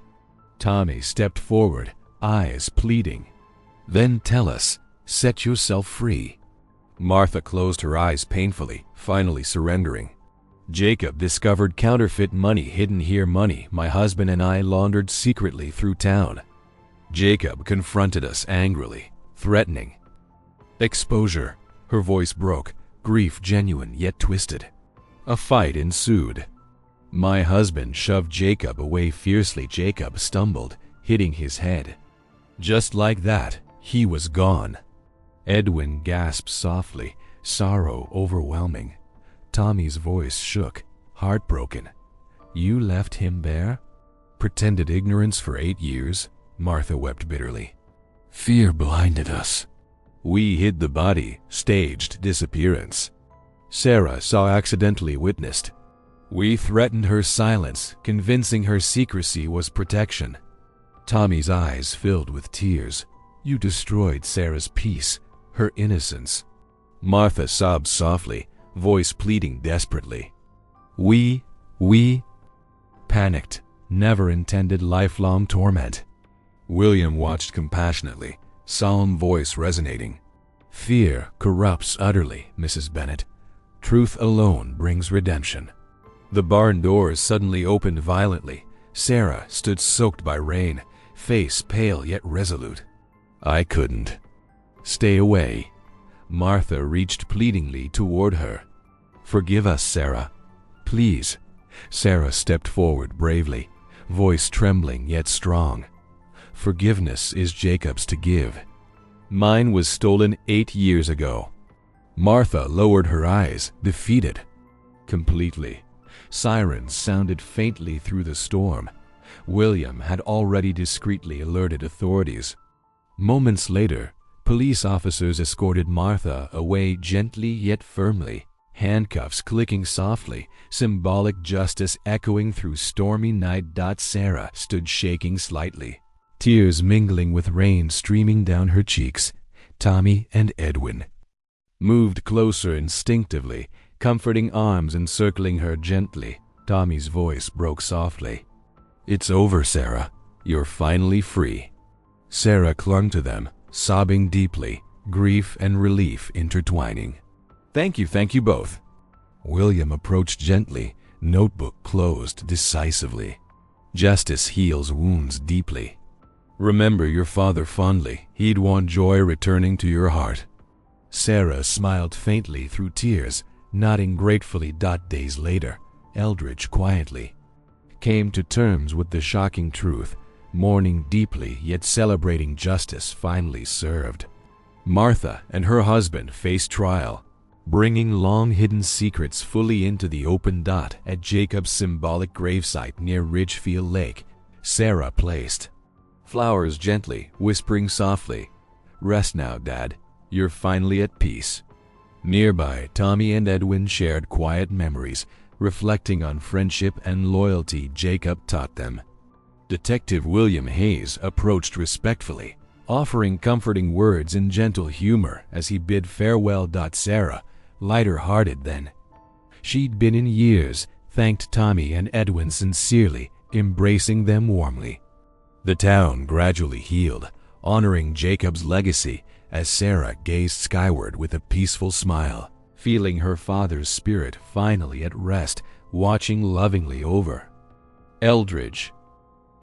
Tommy stepped forward, eyes pleading. "Then tell us. Set yourself free." Martha closed her eyes painfully, finally surrendering. "Jacob discovered counterfeit money hidden here, money my husband and I laundered secretly through town. Jacob confronted us angrily, threatening. Exposure." Her voice broke, grief genuine yet twisted. A fight ensued. My husband shoved Jacob away fiercely. Jacob stumbled, hitting his head. Just like that, he was gone. Edwin gasped softly, sorrow overwhelming. Tommy's voice shook, heartbroken. You left him bare? Pretended ignorance for 8 years, Martha wept bitterly. Fear blinded us. We hid the body, staged disappearance. Sarah saw accidentally witnessed. We threatened her silence, convincing her secrecy was protection. Tommy's eyes filled with tears. You destroyed Sarah's peace, her innocence. Martha sobbed softly, voice pleading desperately. We panicked, never intended lifelong torment. William watched compassionately, solemn voice resonating. Fear corrupts utterly, Mrs. Bennet. Truth alone brings redemption. The barn doors suddenly opened violently. Sarah stood soaked by rain, face pale yet resolute. I couldn't. Stay away. Martha reached pleadingly toward her. Forgive us, Sarah. Please. Sarah stepped forward bravely, voice trembling yet strong. Forgiveness is Jacob's to give. Mine was stolen 8 years ago. Martha lowered her eyes, defeated. Completely. Sirens sounded faintly through the storm. William had already discreetly alerted authorities. Moments later, police officers escorted Martha away gently yet firmly, handcuffs clicking softly, symbolic justice echoing through stormy night. Sarah stood shaking slightly, tears mingling with rain streaming down her cheeks. Tommy and Edwin moved closer instinctively, comforting arms encircling her gently. Tommy's voice broke softly. It's over, Sarah. You're finally free. Sarah clung to them, sobbing deeply, grief and relief intertwining. Thank you both. William approached gently, notebook closed decisively. Justice heals wounds deeply. Remember your father fondly. He'd want joy returning to your heart. Sarah smiled faintly through tears, nodding gratefully. Days later, Eldridge quietly came to terms with the shocking truth, mourning deeply yet celebrating justice finally served. Martha and her husband faced trial, bringing long-hidden secrets fully into the open. At Jacob's symbolic gravesite near Ridgefield Lake, Sarah placed flowers gently, whispering softly, Rest now, Dad. You're finally at peace. Nearby, Tommy and Edwin shared quiet memories, reflecting on friendship and loyalty Jacob taught them. Detective William Hayes approached respectfully, offering comforting words and gentle humor as he bid farewell. Sarah, lighter-hearted then she'd been in years, thanked Tommy and Edwin sincerely, embracing them warmly. The town gradually healed, honoring Jacob's legacy as Sarah gazed skyward with a peaceful smile, feeling her father's spirit finally at rest, watching lovingly over Eldridge,